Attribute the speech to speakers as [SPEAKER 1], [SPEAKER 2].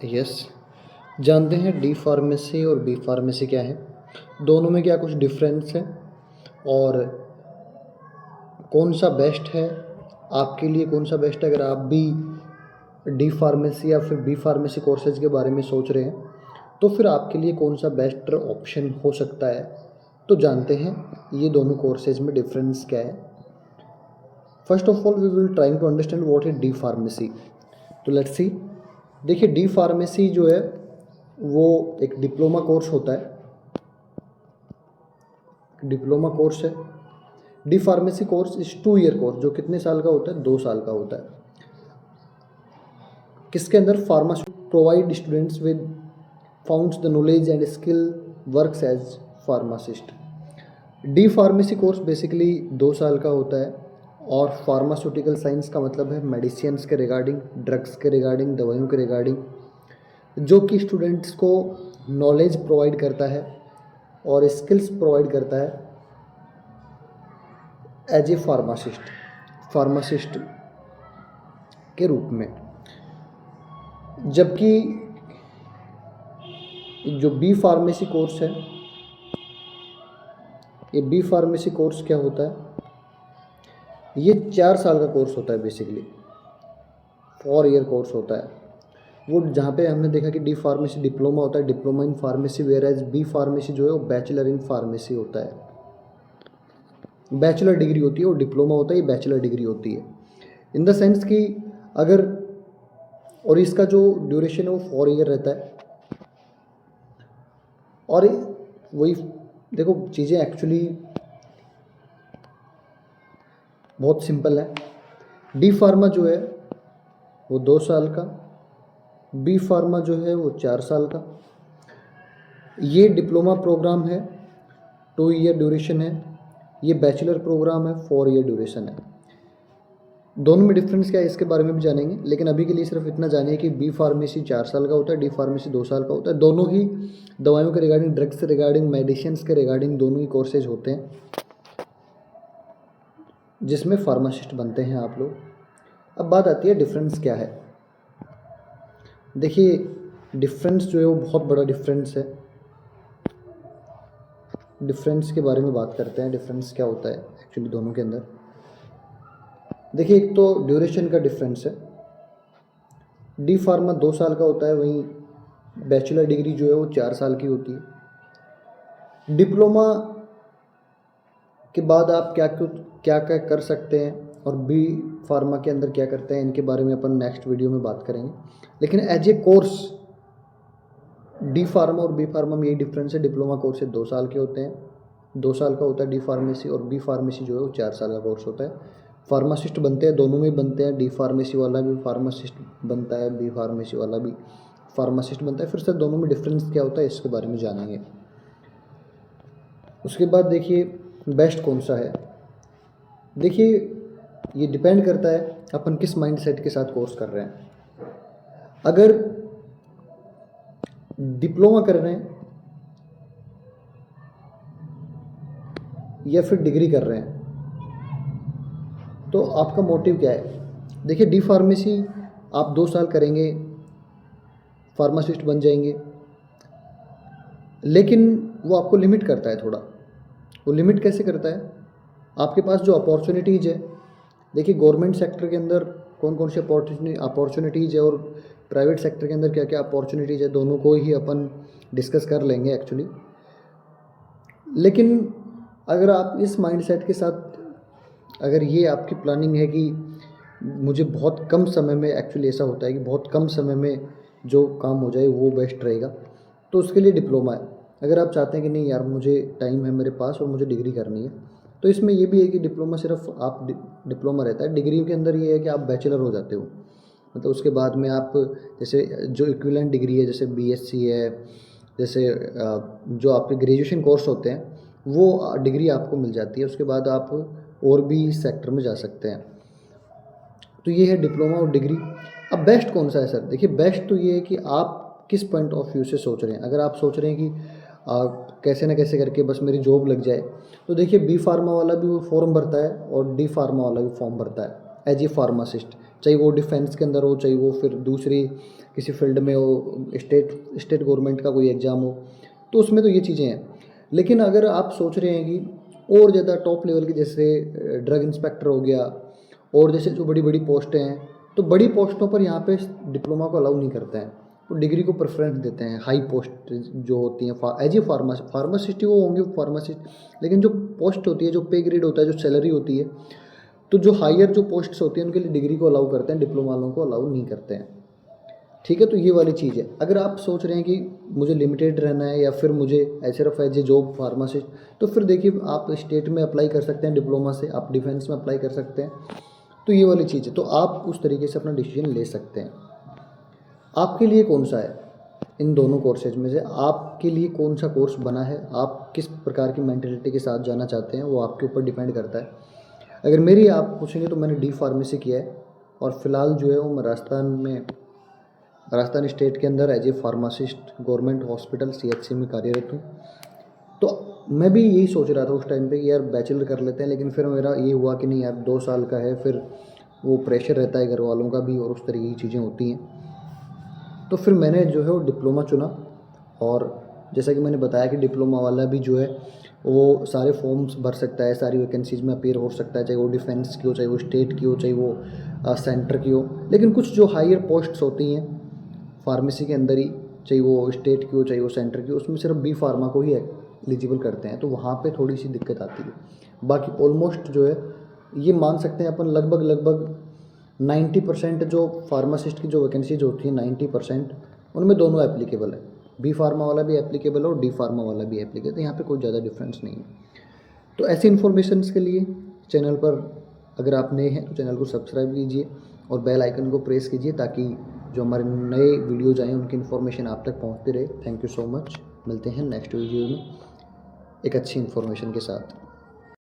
[SPEAKER 1] Yes. जानते हैं D pharmacy और बी फार्मेसी क्या है, दोनों में क्या कुछ डिफरेंस है और कौन सा बेस्ट है आपके लिए, कौन सा बेस्ट है अगर आप भी डी फार्मेसी या फिर बी फार्मेसी कोर्सेज के बारे में सोच रहे हैं तो फिर आपके लिए कौन सा बेस्ट ऑप्शन हो सकता है। तो जानते हैं ये दोनों कोर्सेज में डिफरेंस क्या है। First of all we will trying to understand what is D pharmacy. तो लेट्स सी। देखिए डी फार्मेसी जो है वो एक डिप्लोमा कोर्स होता है, डिप्लोमा कोर्स है। D pharmacy course is 2 year course जो कितने साल का होता है, 2 साल का होता है। किसके अंदर pharmacy provide students with founds the knowledge and skill works as pharmacist. D pharmacy course basically 2 साल का होता है और फार्मास्यूटिकल साइंस का मतलब है मेडिसिन्स के रिगार्डिंग, ड्रग्स के रिगार्डिंग, दवाइयों के रिगार्डिंग, जो कि स्टूडेंट्स को नॉलेज प्रोवाइड करता है और स्किल्स प्रोवाइड करता है एज ए फार्मासिस्ट के रूप में। जबकि जो बी फार्मेसी कोर्स है, ये बी फार्मेसी कोर्स क्या होता है, ये 4 साल का कोर्स होता है, बेसिकली 4 ईयर कोर्स होता है। वो जहाँ पे हमने देखा कि डी फार्मेसी डिप्लोमा होता है, diploma in pharmacy, whereas B pharmacy जो है वो बैचलर इन फार्मेसी होता है, बैचलर डिग्री होती है। और डिप्लोमा होता है, ये बैचलर डिग्री होती है इन द सेंस कि अगर, और इसका जो ड्यूरेशन है वो 4 ईयर रहता है। और वही देखो चीज़ें एक्चुअली बहुत सिंपल है। डी फार्मा जो है वो 2 साल का, बी फार्मा जो है वो 4 साल का। ये डिप्लोमा प्रोग्राम है, 2 ईयर ड्यूरेशन है। ये बैचलर प्रोग्राम है, 4 ईयर ड्यूरेशन है। दोनों में डिफरेंस क्या है इसके बारे में भी जानेंगे, लेकिन अभी के लिए सिर्फ इतना जानिए कि बी फार्मेसी 4 साल का होता है, डी फार्मेसी 2 साल का होता है। दोनों ही दवाइयों के रिगार्डिंग, ड्रग्स के रिगार्डिंग, मेडिसिन्स के रिगार्डिंग दोनों ही कोर्सेज होते हैं जिसमें फार्मासिस्ट बनते हैं आप लोग। अब बात आती है डिफरेंस क्या है। देखिए डिफरेंस जो है वो बहुत बड़ा डिफरेंस है। डिफरेंस के बारे में बात करते हैं, डिफरेंस क्या होता है एक्चुअली दोनों के अंदर। देखिए एक तो ड्यूरेशन का डिफरेंस है। डी फार्मा 2 साल का होता है, वहीं बैचलर डिग्री जो है वो 4 साल की होती है। डिप्लोमा के बाद आप क्या क्या कर सकते हैं और बी फार्मा के अंदर क्या करते हैं, इनके बारे में अपन नेक्स्ट वीडियो में बात करेंगे। लेकिन as a course D pharma और बी फार्मा में यही डिफरेंस है। डिप्लोमा कोर्स 2 साल के होते हैं, 2 साल का होता है डी फार्मेसी, और बी फार्मेसी जो है वो 4 साल का कोर्स होता है। फार्मासिस्ट बनते हैं, दोनों में बनते हैं। डी फार्मेसी वाला भी फार्मासिस्ट बनता है, बी फार्मेसी वाला भी फार्मासिस्ट बनता है। फिर से दोनों में डिफरेंस क्या होता है इसके बारे में जानेंगे। उसके बाद देखिए बेस्ट कौन सा है। देखिए ये डिपेंड करता है अपन किस माइंडसेट के साथ कोर्स कर रहे हैं। अगर डिप्लोमा कर रहे हैं या फिर डिग्री कर रहे हैं तो आपका मोटिव क्या है। देखिए डी फार्मेसी आप 2 साल करेंगे, फार्मासिस्ट बन जाएंगे, लेकिन वो आपको लिमिट करता है थोड़ा। वो लिमिट कैसे करता है, आपके पास जो अपॉर्चुनिटीज़ है, देखिए गवर्नमेंट सेक्टर के अंदर कौन कौन सी अपॉर्चुनिटीज़ है और प्राइवेट सेक्टर के अंदर क्या क्या अपॉर्चुनिटीज़ है, दोनों को ही अपन डिस्कस कर लेंगे एक्चुअली। लेकिन अगर आप इस माइंडसेट के साथ, अगर ये आपकी प्लानिंग है कि मुझे बहुत कम समय में, एक्चुअली ऐसा होता है कि बहुत कम समय में जो काम हो जाए वो बेस्ट रहेगा, तो उसके लिए डिप्लोमा है। अगर आप चाहते हैं कि नहीं यार मुझे टाइम है मेरे पास और मुझे डिग्री करनी है, तो इसमें ये भी है कि डिप्लोमा सिर्फ आप डिप्लोमा रहता है। डिग्री के अंदर ये है कि आप बैचलर हो जाते हो, मतलब उसके बाद में आप जैसे जो इक्विवेलेंट डिग्री है, जैसे बीएससी है, जैसे जो आपके ग्रेजुएशन कोर्स होते हैं वो डिग्री आपको मिल जाती है। उसके बाद आप और भी सेक्टर में जा सकते हैं। तो ये है डिप्लोमा और डिग्री। अब बेस्ट कौन सा है सर। देखिए बेस्ट तो ये है कि आप किस पॉइंट ऑफ व्यू से सोच रहे हैं। अगर आप सोच रहे हैं कि कैसे ना कैसे करके बस मेरी जॉब लग जाए, तो देखिए बी फार्मा वाला भी वो फॉर्म भरता है और डी फार्मा वाला भी फॉर्म भरता है एज ए फार्मासिस्ट, चाहे वो डिफेंस के अंदर हो, चाहे वो फिर दूसरी किसी फील्ड में हो, स्टेट गवर्नमेंट का कोई एग्ज़ाम हो, तो उसमें तो ये चीज़ें हैं। लेकिन अगर आप सोच रहे हैं कि और ज़्यादा टॉप लेवल की, जैसे ड्रग इंस्पेक्टर हो गया, और जैसे जो बड़ी बड़ी पोस्टें हैं, तो बड़ी पोस्टों पर यहाँ पे डिप्लोमा को अलाउ नहीं करते हैं, तो डिग्री को प्रेफरेंस देते हैं। हाई पोस्ट जो होती हैं एज ए फार्मासिस्ट ही वो होंगे फार्मासिस्ट, लेकिन जो पोस्ट होती है, जो पे ग्रेड होता है, जो सैलरी होती है, तो जो हायर जो पोस्ट्स होती हैं उनके लिए डिग्री को अलाउ करते हैं, डिप्लोमा वालों को अलाउ नहीं करते हैं। ठीक है, तो ये वाली चीज़ है। अगर आप सोच रहे हैं कि मुझे लिमिटेड रहना है या फिर मुझे सिर्फ एज ए जॉब फार्मासिस्ट, तो फिर देखिए आप स्टेट में अप्लाई कर सकते हैं डिप्लोमा से, आप डिफेंस में अप्लाई कर सकते हैं, तो ये वाली चीज़ है। तो आप उस तरीके से अपना डिसीजन ले सकते हैं। आपके लिए कौन सा है इन दोनों कोर्सेज में से, आपके लिए कौन सा कोर्स बना है, आप किस प्रकार की मेंटेलिटी के साथ जाना चाहते हैं, वो आपके ऊपर डिपेंड करता है। अगर मेरी आप पूछेंगे तो मैंने डी फार्मेसी किया है, और फिलहाल जो है वो मैं राजस्थान स्टेट के अंदर as a pharmacist government hospital CHC में कार्यरत हूँ। तो मैं भी यही सोच रहा था उस टाइम पे कि यार बैचलर कर लेते हैं, लेकिन फिर मेरा ये हुआ कि नहीं यार 2 साल का है, फिर वो प्रेशर रहता है घर वालों का भी, और उस तरीके की चीज़ें होती हैं। तो फिर मैंने जो है वो डिप्लोमा चुना, और जैसा कि मैंने बताया कि डिप्लोमा वाला भी जो है वो सारे फॉर्म्स भर सकता है, सारी वैकेंसीज़ में अपीयर हो सकता है, चाहे वो डिफेंस की हो, चाहे वो स्टेट की हो, चाहे वो सेंटर की हो। लेकिन कुछ जो हायर पोस्ट्स होती हैं फार्मेसी के अंदर ही, चाहे वो स्टेट की हो, चाहे वो सेंटर की हो, उसमें सिर्फ बी फार्मा को ही एलिजिबल करते हैं, तो वहाँ पे थोड़ी सी दिक्कत आती है। बाकी ऑलमोस्ट जो है ये मान सकते हैं अपन लगभग 90% जो फार्मासिस्ट की जो वैकेंसीज होती हैं 90% उनमें दोनों एप्लीकेबल है। बी फार्मा वाला भी एप्लीकेबल है और डी फार्मा वाला भी एप्लीकेबल है, तो यहाँ पे कोई ज़्यादा डिफरेंस नहीं है। तो ऐसी इन्फॉर्मेशन के लिए चैनल पर अगर आप नए हैं तो चैनल को सब्सक्राइब कीजिए और बेल आइकन को प्रेस कीजिए, ताकि जो हमारे नए वीडियोज़ आएँ उनकी इन्फॉर्मेशन आप तक पहुँचती रहे। Thank you so much. मिलते हैं नेक्स्ट वीडियो में एक अच्छी इन्फॉर्मेशन के साथ।